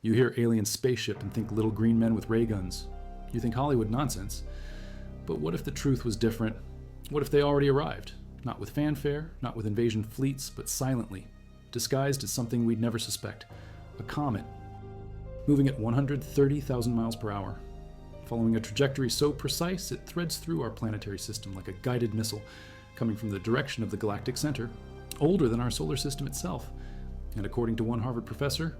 You hear alien spaceship and think little green men with ray guns. You think Hollywood nonsense. But what if the truth was different? What if they already arrived? Not with fanfare, not with invasion fleets, but silently, disguised as something we'd never suspect. A comet, moving at 130,000 miles per hour, following a trajectory so precise it threads through our planetary system like a guided missile, coming from the direction of the galactic center, older than our solar system itself. And according to one Harvard professor,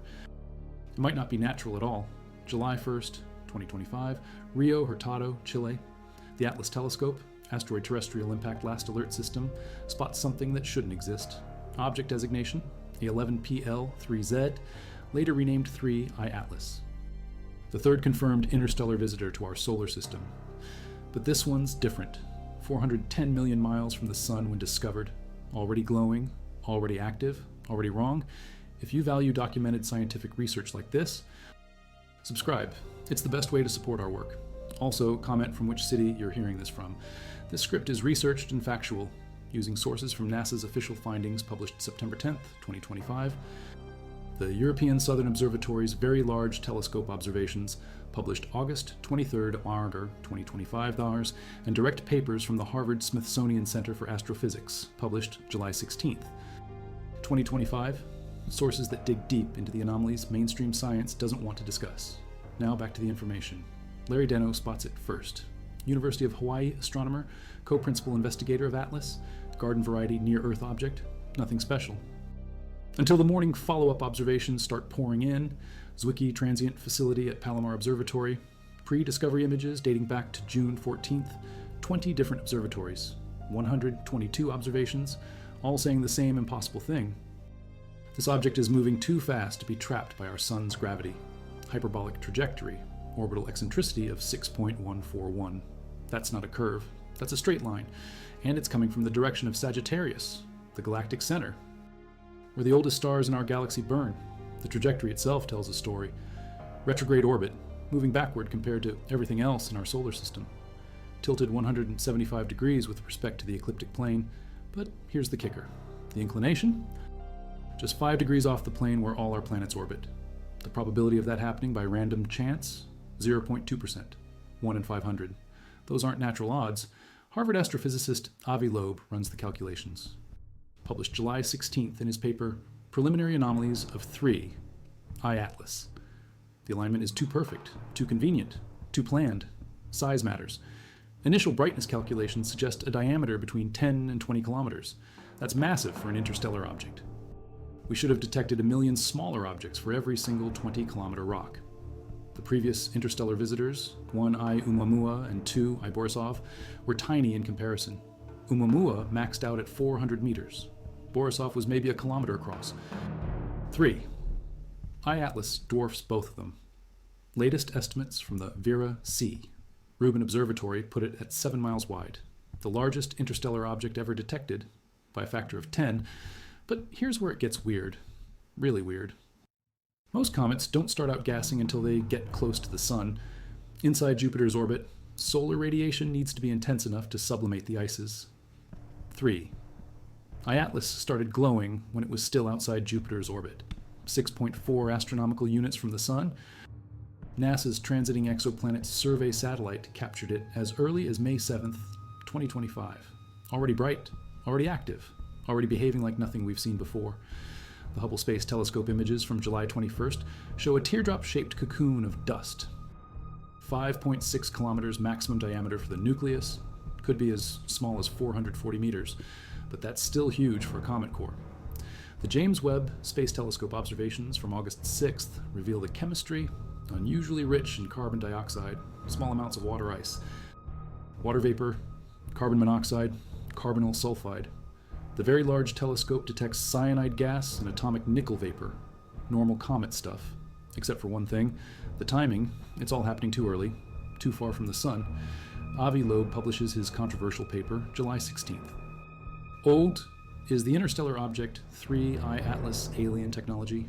it might not be natural at all. July 1st, 2025, Rio Hurtado, Chile. The Atlas Telescope, Asteroid Terrestrial Impact Last Alert System, spots something that shouldn't exist. Object designation, A11PL3Z, later renamed 3I Atlas. The third confirmed interstellar visitor to our solar system. But this one's different. 410 million miles from the sun when discovered, already glowing, already active, already wrong. If you value documented scientific research like this, subscribe. It's the best way to support our work. Also, comment from which city you're hearing this from. This script is researched and factual, using sources from NASA's official findings published September 10th, 2025, the European Southern Observatory's Very Large Telescope observations, published August 23rd, 2025, and direct papers from the Harvard Smithsonian Center for Astrophysics, published July 16th, 2025, sources that dig deep into the anomalies mainstream science doesn't want to discuss. Now back to the information. Larry Deno spots it first. University of Hawaii astronomer, co-principal investigator of Atlas, garden variety near-Earth object, nothing special. Until the morning follow-up observations start pouring in, Zwicky Transient Facility at Palomar Observatory, pre-discovery images dating back to June 14th, 20 different observatories, 122 observations, all saying the same impossible thing. This object is moving too fast to be trapped by our sun's gravity. Hyperbolic trajectory, orbital eccentricity of 6.141. That's not a curve, that's a straight line, and it's coming from the direction of Sagittarius, the galactic center, where the oldest stars in our galaxy burn. The trajectory itself tells a story. Retrograde orbit, moving backward compared to everything else in our solar system. Tilted 175 degrees with respect to the ecliptic plane, but here's the kicker. The inclination? Just 5 degrees off the plane where all our planets orbit. The probability of that happening by random chance? 0.2%, 1 in 500. Those aren't natural odds. Harvard astrophysicist Avi Loeb runs the calculations. Published July 16th in his paper, Preliminary Anomalies of 3, I Atlas. The alignment is too perfect, too convenient, too planned. Size matters. Initial brightness calculations suggest a diameter between 10 and 20 kilometers. That's massive for an interstellar object. We should have detected 1 million smaller objects for every single 20-kilometer rock. The previous interstellar visitors, 1I Oumuamua and 2I Borisov, were tiny in comparison. Oumuamua maxed out at 400 meters. Borisov was maybe a kilometer across. 3. I Atlas dwarfs both of them. Latest estimates from the Vera C. Rubin Observatory put it at 7 miles wide, the largest interstellar object ever detected, by a factor of 10, but here's where it gets weird. Really weird. Most comets don't start out gassing until they get close to the sun. Inside Jupiter's orbit, solar radiation needs to be intense enough to sublimate the ices. 3. I Atlas started glowing when it was still outside Jupiter's orbit, 6.4 astronomical units from the sun. NASA's Transiting Exoplanets Survey satellite captured it as early as May 7th, 2025. Already bright, already active, already behaving like nothing we've seen before. The Hubble Space Telescope images from July 21st show a teardrop-shaped cocoon of dust. 5.6 kilometers maximum diameter for the nucleus, could be as small as 440 meters, but that's still huge for a comet core. The James Webb Space Telescope observations from August 6th reveal the chemistry unusually rich in carbon dioxide, small amounts of water ice, water vapor, carbon monoxide, carbonyl sulfide. The Very Large Telescope detects cyanide gas and atomic nickel vapor, normal comet stuff. Except for one thing, the timing. It's all happening too early, too far from the sun. Avi Loeb publishes his controversial paper July 16th. Old is the interstellar object 3I Atlas alien technology.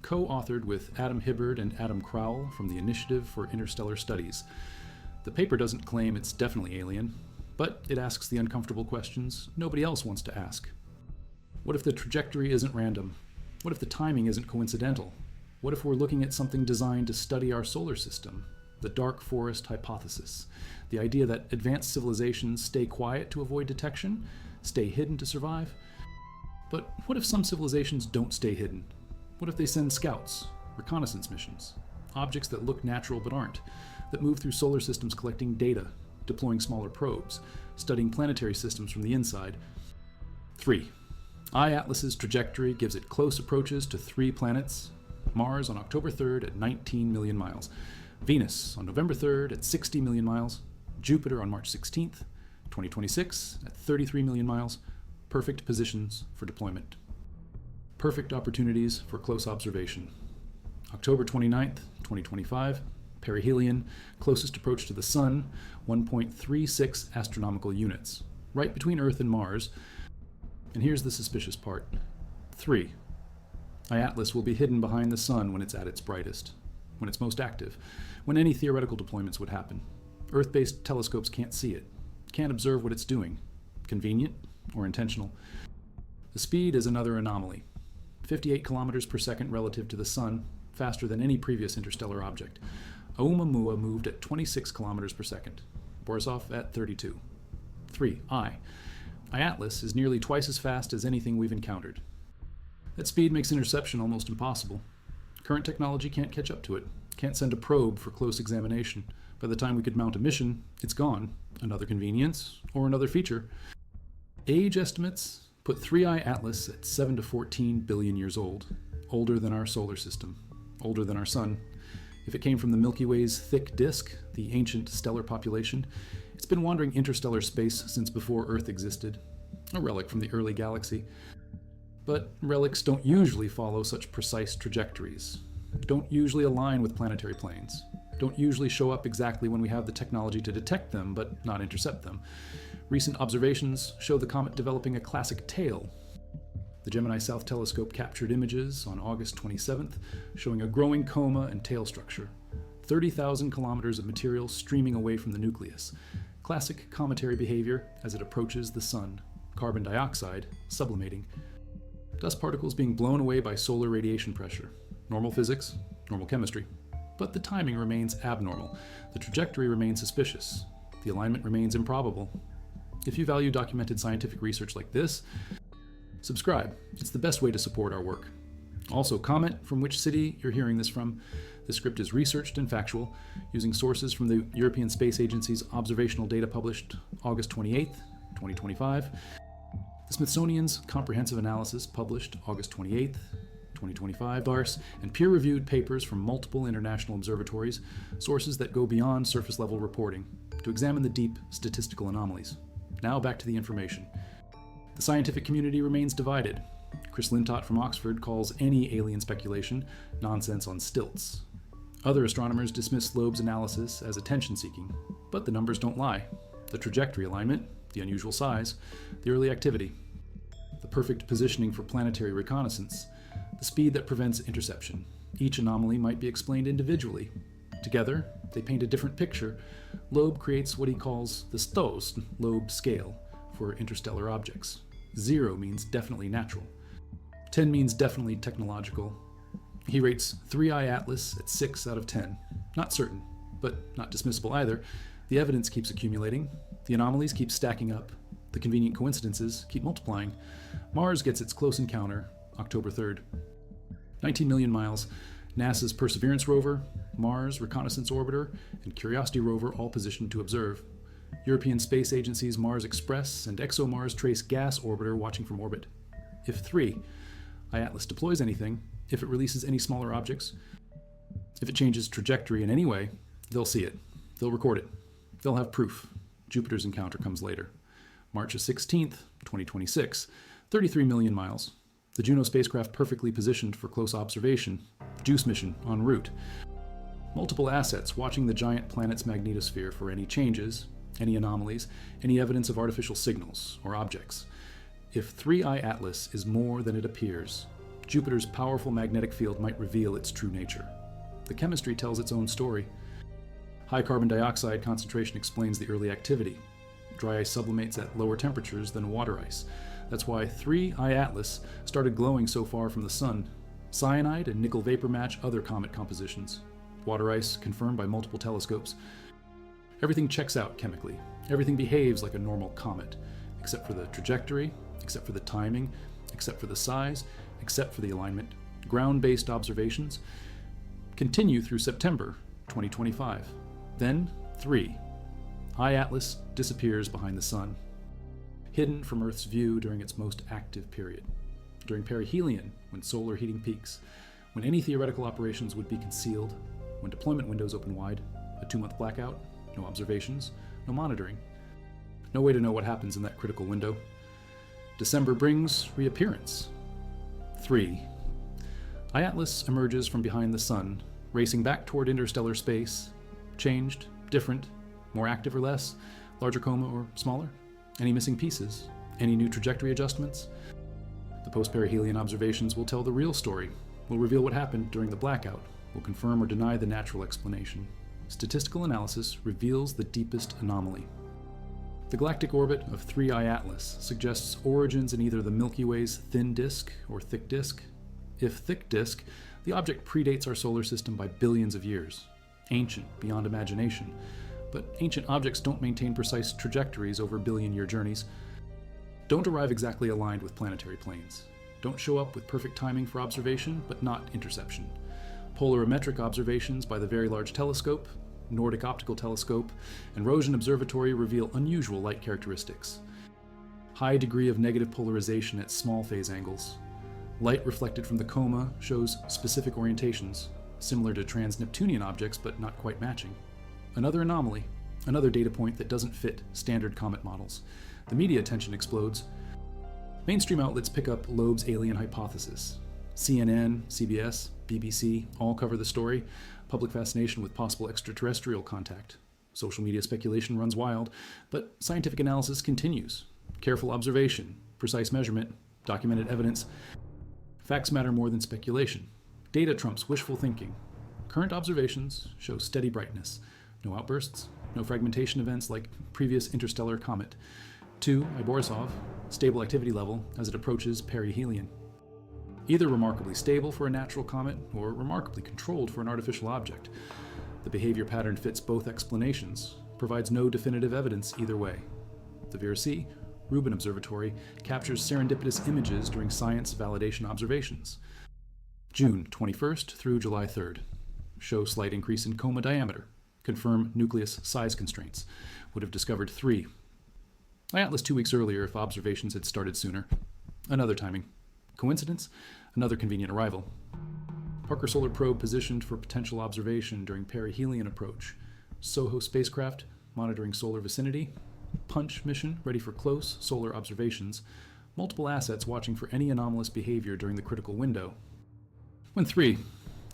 Co-authored with Adam Hibbard and Adam Crowell from the Initiative for Interstellar Studies. The paper doesn't claim it's definitely alien, but it asks the uncomfortable questions nobody else wants to ask. What if the trajectory isn't random? What if the timing isn't coincidental? What if we're looking at something designed to study our solar system? The dark forest hypothesis. The idea that advanced civilizations stay quiet to avoid detection, stay hidden to survive. But what if some civilizations don't stay hidden? What if they send scouts, reconnaissance missions, objects that look natural but aren't, that move through solar systems collecting data, deploying smaller probes, studying planetary systems from the inside? 3. I-Atlas's trajectory gives it close approaches to 3 planets: Mars on October 3rd at 19 million miles, Venus on November 3rd at 60 million miles, Jupiter on March 16th, 2026 at 33 million miles. Perfect positions for deployment. Perfect opportunities for close observation. October 29th, 2025, perihelion, closest approach to the Sun, 1.36 astronomical units, right between Earth and Mars. And here's the suspicious part. 3. I-Atlas will be hidden behind the Sun when it's at its brightest, when it's most active, when any theoretical deployments would happen. Earth-based telescopes can't see it, can't observe what it's doing. Convenient or intentional? The speed is another anomaly. 58 kilometers per second relative to the Sun, faster than any previous interstellar object. Oumuamua moved at 26 kilometers per second. Borisov at 32. 3. I-Atlas is nearly twice as fast as anything we've encountered. That speed makes interception almost impossible. Current technology can't catch up to it, can't send a probe for close examination. By the time we could mount a mission, it's gone. Another convenience or another feature. Age estimates put 3I Atlas at 7 to 14 billion years old, older than our solar system, older than our Sun. If it came from the Milky Way's thick disk, the ancient stellar population, it's been wandering interstellar space since before Earth existed, a relic from the early galaxy. But relics don't usually follow such precise trajectories, don't usually align with planetary planes, don't usually show up exactly when we have the technology to detect them but not intercept them. Recent observations show the comet developing a classic tail. The Gemini South Telescope captured images on August 27th showing a growing coma and tail structure, 30,000 kilometers of material streaming away from the nucleus. Classic cometary behavior as it approaches the Sun, carbon dioxide sublimating. Dust particles being blown away by solar radiation pressure. Normal physics, normal chemistry. But the timing remains abnormal. The trajectory remains suspicious. The alignment remains improbable. If you value documented scientific research like this, subscribe. It's the best way to support our work. Also, comment from which city you're hearing this from. This script is researched and factual, using sources from the European Space Agency's observational data published August 28th, 2025. The Smithsonian's comprehensive analysis published August 28th, 2025, and peer-reviewed papers from multiple international observatories, sources that go beyond surface-level reporting to examine the deep statistical anomalies. Now back to the information. The scientific community remains divided. Chris Lintott from Oxford calls any alien speculation nonsense on stilts. Other astronomers dismiss Loeb's analysis as attention-seeking, but the numbers don't lie. The trajectory alignment, the unusual size, the early activity, the perfect positioning for planetary reconnaissance, the speed that prevents interception. Each anomaly might be explained individually. Together, they paint a different picture. Loeb creates what he calls the STOS, Loeb scale, for interstellar objects. 0 means definitely natural. 10 means definitely technological. He rates 3I Atlas at 6 out of 10. Not certain, but not dismissible either. The evidence keeps accumulating. The anomalies keep stacking up. The convenient coincidences keep multiplying. Mars gets its close encounter October 3rd. 19 million miles. NASA's Perseverance rover, Mars Reconnaissance Orbiter, and Curiosity rover all positioned to observe. European Space Agency's Mars Express and ExoMars Trace Gas Orbiter watching from orbit. If 3, I-Atlas deploys anything, if it releases any smaller objects, if it changes trajectory in any way, they'll see it. They'll record it. They'll have proof. Jupiter's encounter comes later. March 16th, 2026, 33 million miles. The Juno spacecraft perfectly positioned for close observation. JUICE mission en route. Multiple assets watching the giant planet's magnetosphere for any changes, any anomalies, any evidence of artificial signals or objects. If 3I Atlas is more than it appears, Jupiter's powerful magnetic field might reveal its true nature. The chemistry tells its own story. High carbon dioxide concentration explains the early activity. Dry ice sublimates at lower temperatures than water ice. That's why 3I Atlas started glowing so far from the Sun. Cyanide and nickel vapor match other comet compositions. Water ice confirmed by multiple telescopes. Everything checks out chemically. Everything behaves like a normal comet, except for the trajectory, except for the timing, except for the size, except for the alignment. Ground-based observations continue through September 2025. Then 3. High Atlas disappears behind the sun, hidden from Earth's view during its most active period. During perihelion, when solar heating peaks, when any theoretical operations would be concealed, when deployment windows open wide, a 2-month blackout, no observations, no monitoring. No way to know what happens in that critical window. December brings reappearance. 3. High Atlas emerges from behind the sun, racing back toward interstellar space. Changed, different, more active or less, larger coma or smaller? Any missing pieces? Any new trajectory adjustments? The post-perihelion observations will tell the real story, will reveal what happened during the blackout, will confirm or deny the natural explanation. Statistical analysis reveals the deepest anomaly. The galactic orbit of 3I Atlas suggests origins in either the Milky Way's thin disk or thick disk. If thick disk, the object predates our solar system by billions of years. Ancient beyond imagination. But ancient objects don't maintain precise trajectories over billion-year journeys. Don't arrive exactly aligned with planetary planes. Don't show up with perfect timing for observation, but not interception. Polarimetric observations by the Very Large Telescope, Nordic Optical Telescope, and Roshan Observatory reveal unusual light characteristics. High degree of negative polarization at small phase angles. Light reflected from the coma shows specific orientations, similar to trans-Neptunian objects but not quite matching. Another anomaly, another data point that doesn't fit standard comet models. The media attention explodes. Mainstream outlets pick up Loeb's alien hypothesis. CNN, CBS, BBC all cover the story. Public fascination with possible extraterrestrial contact. Social media speculation runs wild, but scientific analysis continues. Careful observation, precise measurement, documented evidence. Facts matter more than speculation. Data trumps wishful thinking. Current observations show steady brightness. No outbursts, no fragmentation events like previous interstellar comet. 2 I Borisov, stable activity level as it approaches perihelion. Either remarkably stable for a natural comet or remarkably controlled for an artificial object. The behavior pattern fits both explanations, provides no definitive evidence either way. The Vera C. Rubin Observatory captures serendipitous images during science validation observations. June 21st through July 3rd. Show slight increase in coma diameter. Confirm nucleus size constraints. Would have discovered 3. I Atlas 2 weeks earlier if observations had started sooner. Another timing. Coincidence? Another convenient arrival. Parker Solar Probe positioned for potential observation during perihelion approach. SOHO spacecraft monitoring solar vicinity. Punch mission ready for close solar observations. Multiple assets watching for any anomalous behavior during the critical window. When 3,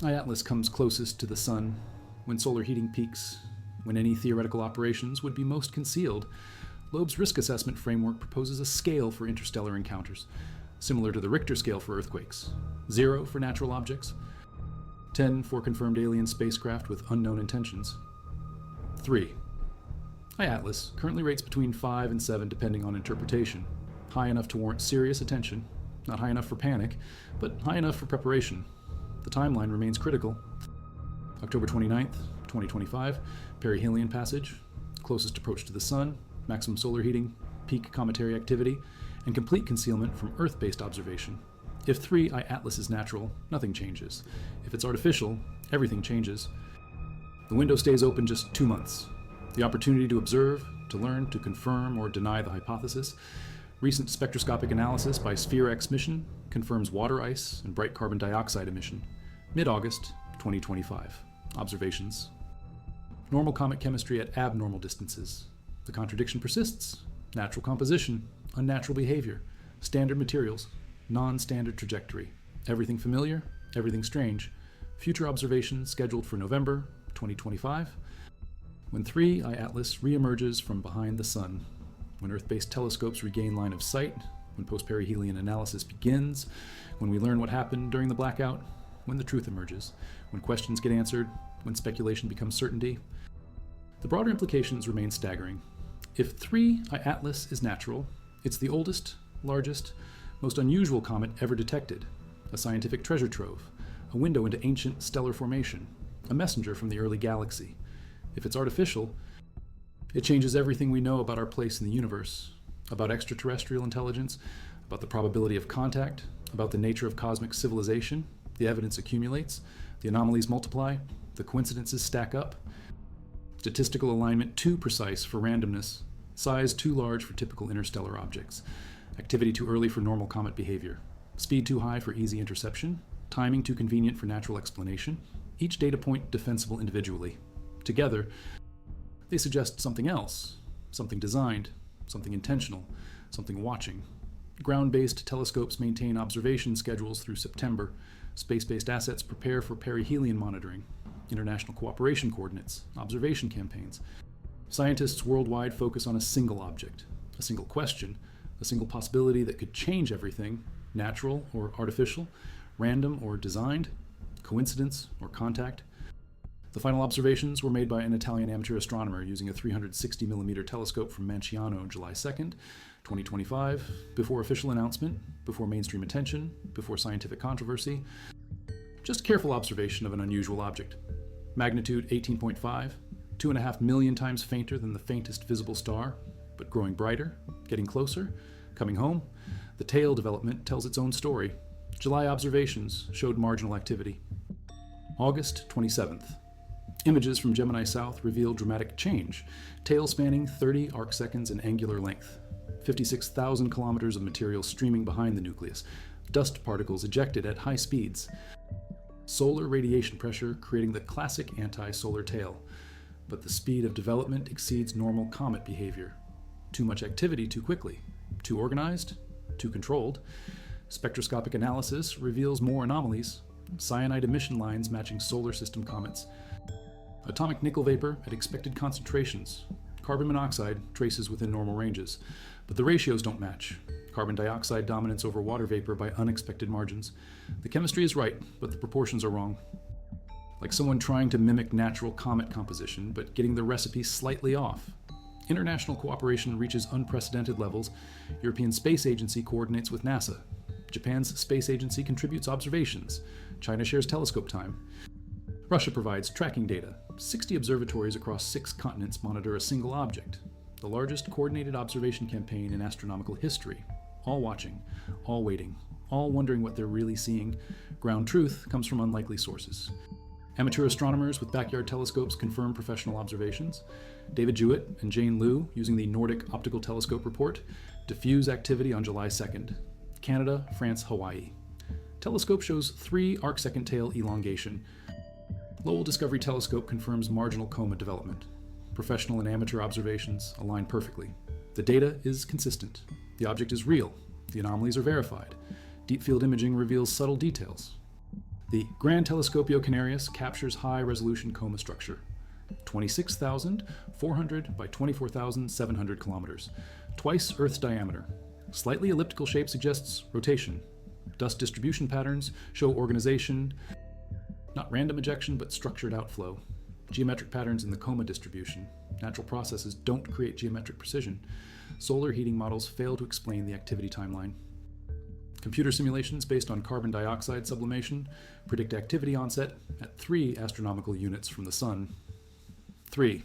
I Atlas comes closest to the sun, when solar heating peaks, when any theoretical operations would be most concealed, Loeb's risk assessment framework proposes a scale for interstellar encounters, similar to the Richter scale for earthquakes. 0 for natural objects, 10 for confirmed alien spacecraft with unknown intentions. 3. I Atlas currently rates between 5 and 7 depending on interpretation. High enough to warrant serious attention, not high enough for panic, but high enough for preparation. The timeline remains critical. October 29th, 2025, perihelion passage, closest approach to the sun, maximum solar heating, peak cometary activity, and complete concealment from Earth-based observation. If 3 I Atlas is natural, nothing changes. If it's artificial, everything changes. The window stays open just 2 months. The opportunity to observe, to learn, to confirm or deny the hypothesis. Recent spectroscopic analysis by Sphere-X mission confirms water ice and bright carbon dioxide emission. Mid-August 2025. Observations. Normal comet chemistry at abnormal distances. The contradiction persists. Natural composition, unnatural behavior, standard materials, non-standard trajectory. Everything familiar, everything strange. Future observations scheduled for November 2025. When 3 I Atlas reemerges from behind the sun. When Earth-based telescopes regain line of sight. When post-perihelion analysis begins. When we learn what happened during the blackout. When the truth emerges. When questions get answered. When speculation becomes certainty. The broader implications remain staggering. If 3 I Atlas is natural, it's the oldest, largest, most unusual comet ever detected. a scientific treasure trove, a window into ancient stellar formation, a messenger from the early galaxy. If it's artificial, it changes everything we know about our place in the universe, about extraterrestrial intelligence, about the probability of contact, about the nature of cosmic civilization. The evidence accumulates, the anomalies multiply, the coincidences stack up. Statistical alignment too precise for randomness, size too large for typical interstellar objects, activity too early for normal comet behavior, speed too high for easy interception, timing too convenient for natural explanation, each data point defensible individually. Together, they suggest something else, something designed, something intentional, something watching. Ground-based telescopes maintain observation schedules through September. Space-based assets prepare for perihelion monitoring, international cooperation coordinates, observation campaigns. Scientists worldwide focus on a single object, a single question, a single possibility that could change everything, natural or artificial, random or designed, coincidence or contact. The final observations were made by an Italian amateur astronomer using a 360mm telescope from Manciano, July 2nd, 2025, before official announcement, before mainstream attention, before scientific controversy. Just careful observation of an unusual object. Magnitude 18.5, 2.5 million times fainter than the faintest visible star, but growing brighter, getting closer, coming home. The tail development tells its own story. July observations showed marginal activity. August 27th. Images from Gemini South reveal dramatic change, tail spanning 30 arcseconds in angular length, 56,000 kilometers of material streaming behind the nucleus, dust particles ejected at high speeds, solar radiation pressure creating the classic anti-solar tail, but the speed of development exceeds normal comet behavior. Too much activity too quickly, too organized, too controlled. Spectroscopic analysis reveals more anomalies, cyanide emission lines matching solar system comets, atomic nickel vapor at expected concentrations, carbon monoxide traces within normal ranges, but the ratios don't match. Carbon dioxide dominance over water vapor by unexpected margins. The chemistry is right, but the proportions are wrong. Like someone trying to mimic natural comet composition, but getting the recipe slightly off. International cooperation reaches unprecedented levels. European Space Agency coordinates with NASA. Japan's space agency contributes observations. China shares telescope time. Russia provides tracking data. 60 observatories across 6 continents monitor a single object. The largest coordinated observation campaign in astronomical history. All watching, all waiting, all wondering what they're really seeing. Ground truth comes from unlikely sources. Amateur astronomers with backyard telescopes confirm professional observations. David Jewett and Jane Liu, using the Nordic Optical Telescope report, diffuse activity on July 2nd. Canada, France, Hawaii. Telescope shows 3 arcsecond tail elongation. Lowell Discovery Telescope confirms marginal coma development. Professional and amateur observations align perfectly. The data is consistent. The object is real. The anomalies are verified. Deep field imaging reveals subtle details. The Gran Telescopio Canarias captures high-resolution coma structure. 26,400 by 24,700 kilometers. Twice Earth's diameter. Slightly elliptical shape suggests rotation. Dust distribution patterns show organization, not random ejection, but structured outflow. Geometric patterns in the coma distribution. Natural processes don't create geometric precision. Solar heating models fail to explain the activity timeline. Computer simulations based on carbon dioxide sublimation predict activity onset at 3 astronomical units from the Sun. 3.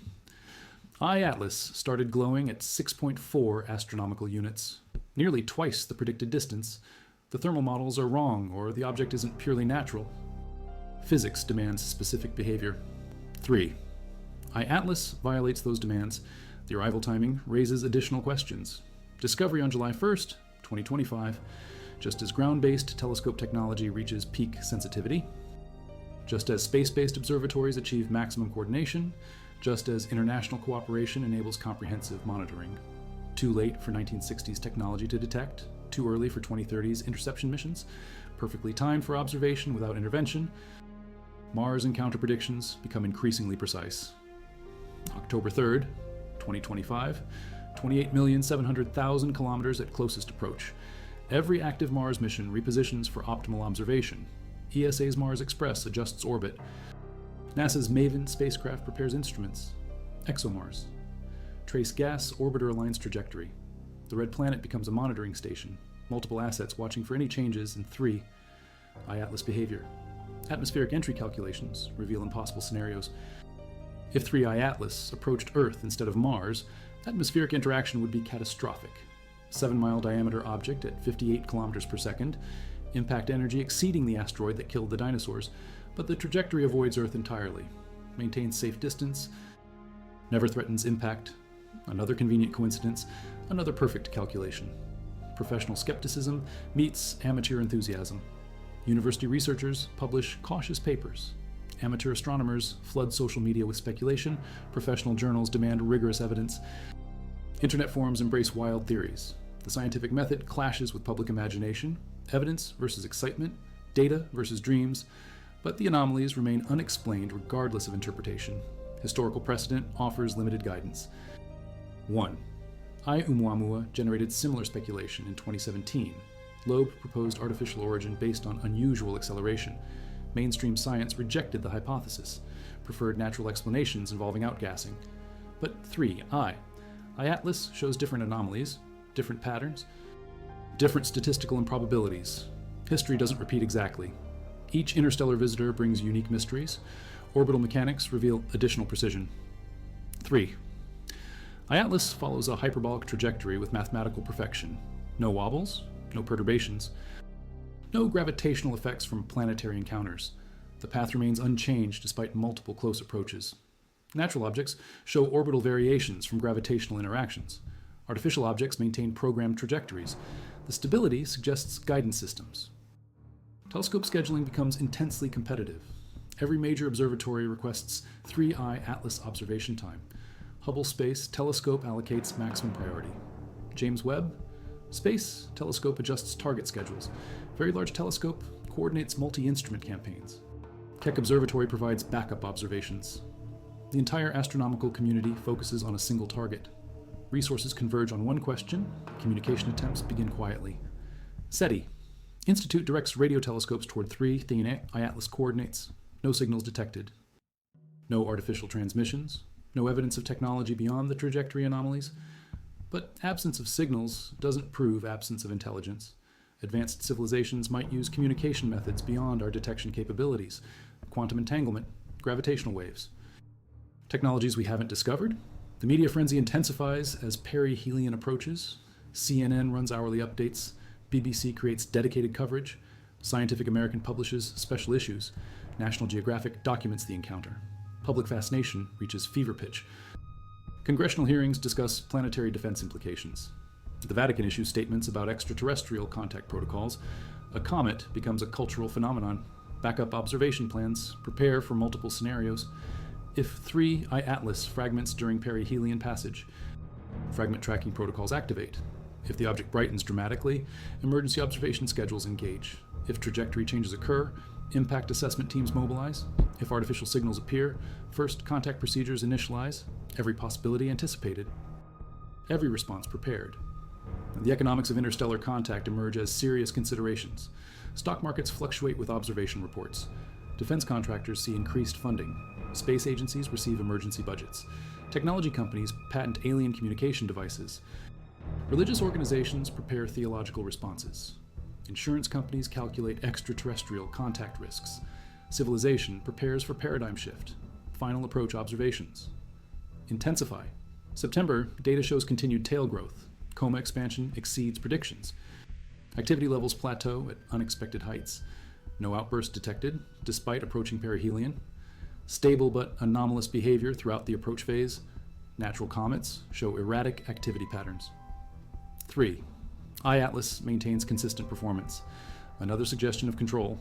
I-Atlas started glowing at 6.4 astronomical units, nearly twice the predicted distance. The thermal models are wrong, or the object isn't purely natural. Physics demands specific behavior. 3. I-Atlas violates those demands. The arrival timing raises additional questions. Discovery on July 1st, 2025, just as ground-based telescope technology reaches peak sensitivity, just as space-based observatories achieve maximum coordination, just as international cooperation enables comprehensive monitoring. Too late for 1960s technology to detect, too early for 2030s interception missions, perfectly timed for observation without intervention. Mars encounter predictions become increasingly precise. October 3rd, 2025, 28,700,000 kilometers at closest approach. Every active Mars mission repositions for optimal observation. ESA's Mars Express adjusts orbit. NASA's MAVEN spacecraft prepares instruments. ExoMars. Trace gas orbiter aligns trajectory. The red planet becomes a monitoring station. Multiple assets watching for any changes in 3. I-Atlas behavior. Atmospheric entry calculations reveal impossible scenarios. If 3 I-Atlas approached Earth instead of Mars, atmospheric interaction would be catastrophic. 7-mile diameter object at 58 kilometers per second, impact energy exceeding the asteroid that killed the dinosaurs, but the trajectory avoids Earth entirely. Maintains safe distance, never threatens impact. Another convenient coincidence, another perfect calculation. Professional skepticism meets amateur enthusiasm. University researchers publish cautious papers. Amateur astronomers flood social media with speculation. Professional journals demand rigorous evidence. Internet forums embrace wild theories. The scientific method clashes with public imagination. Evidence versus excitement. Data versus dreams. But the anomalies remain unexplained regardless of interpretation. Historical precedent offers limited guidance. 1. Oumuamua generated similar speculation in 2017. Loeb proposed artificial origin based on unusual acceleration. Mainstream science rejected the hypothesis, preferred natural explanations involving outgassing. But 3. I-Atlas shows different anomalies, different patterns, different statistical improbabilities. History doesn't repeat exactly. Each interstellar visitor brings unique mysteries. Orbital mechanics reveal additional precision. 3. I-Atlas follows a hyperbolic trajectory with mathematical perfection. No wobbles, no perturbations, no gravitational effects from planetary encounters. The path remains unchanged despite multiple close approaches. Natural objects show orbital variations from gravitational interactions. Artificial objects maintain programmed trajectories. The stability suggests guidance systems. Telescope scheduling becomes intensely competitive. Every major observatory requests 3 I-Atlas observation time. Hubble Space Telescope allocates maximum priority. James Webb Space Telescope adjusts target schedules. Very Large Telescope coordinates multi-instrument campaigns. Keck Observatory provides backup observations. The entire astronomical community focuses on a single target. Resources converge on one question. Communication attempts begin quietly. SETI Institute directs radio telescopes toward 3 I-Atlas coordinates. No signals detected. No artificial transmissions. No evidence of technology beyond the trajectory anomalies. But absence of signals doesn't prove absence of intelligence. Advanced civilizations might use communication methods beyond our detection capabilities. Quantum entanglement, gravitational waves. Technologies we haven't discovered. The media frenzy intensifies as perihelion approaches. CNN runs hourly updates. BBC creates dedicated coverage. Scientific American publishes special issues. National Geographic documents the encounter. Public fascination reaches fever pitch. Congressional hearings discuss planetary defense implications. The Vatican issues statements about extraterrestrial contact protocols. A comet becomes a cultural phenomenon. Backup observation plans prepare for multiple scenarios. If 3 I-Atlas fragments during perihelion passage, fragment tracking protocols activate. If the object brightens dramatically, emergency observation schedules engage. If trajectory changes occur, impact assessment teams mobilize. If artificial signals appear, first contact procedures initialize. Every possibility anticipated. Every response prepared. The economics of interstellar contact emerge as serious considerations. Stock markets fluctuate with observation reports. Defense contractors see increased funding. Space agencies receive emergency budgets. Technology companies patent alien communication devices. Religious organizations prepare theological responses. Insurance companies calculate extraterrestrial contact risks. Civilization prepares for paradigm shift. Final approach observations. Intensify. September, data shows continued tail growth. Coma expansion exceeds predictions. Activity levels plateau at unexpected heights. No outburst detected, despite approaching perihelion. Stable but anomalous behavior throughout the approach phase. Natural comets show erratic activity patterns. 3. I-Atlas maintains consistent performance. Another suggestion of control.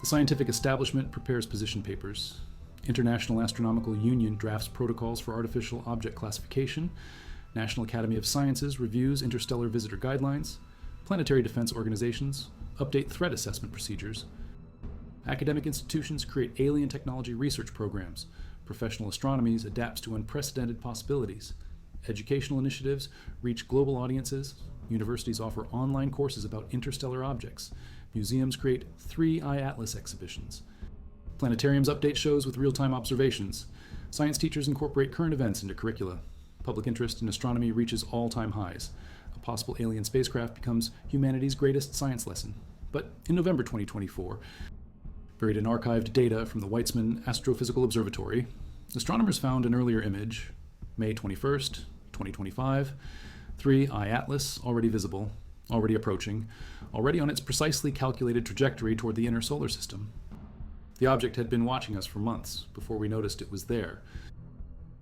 The scientific establishment prepares position papers. International Astronomical Union drafts protocols for artificial object classification. National Academy of Sciences reviews interstellar visitor guidelines. Planetary defense organizations update threat assessment procedures. Academic institutions create alien technology research programs. Professional astronomy adapts to unprecedented possibilities. Educational initiatives reach global audiences. Universities offer online courses about interstellar objects. Museums create 3 I-Atlas exhibitions. Planetariums update shows with real-time observations. Science teachers incorporate current events into curricula. Public interest in astronomy reaches all-time highs. A possible alien spacecraft becomes humanity's greatest science lesson. But in November 2024, buried in archived data from the Weizmann Astrophysical Observatory, astronomers found an earlier image, May 21st, 2025, 3I Atlas already visible, already approaching, already on its precisely calculated trajectory toward the inner solar system. The object had been watching us for months before we noticed it was there,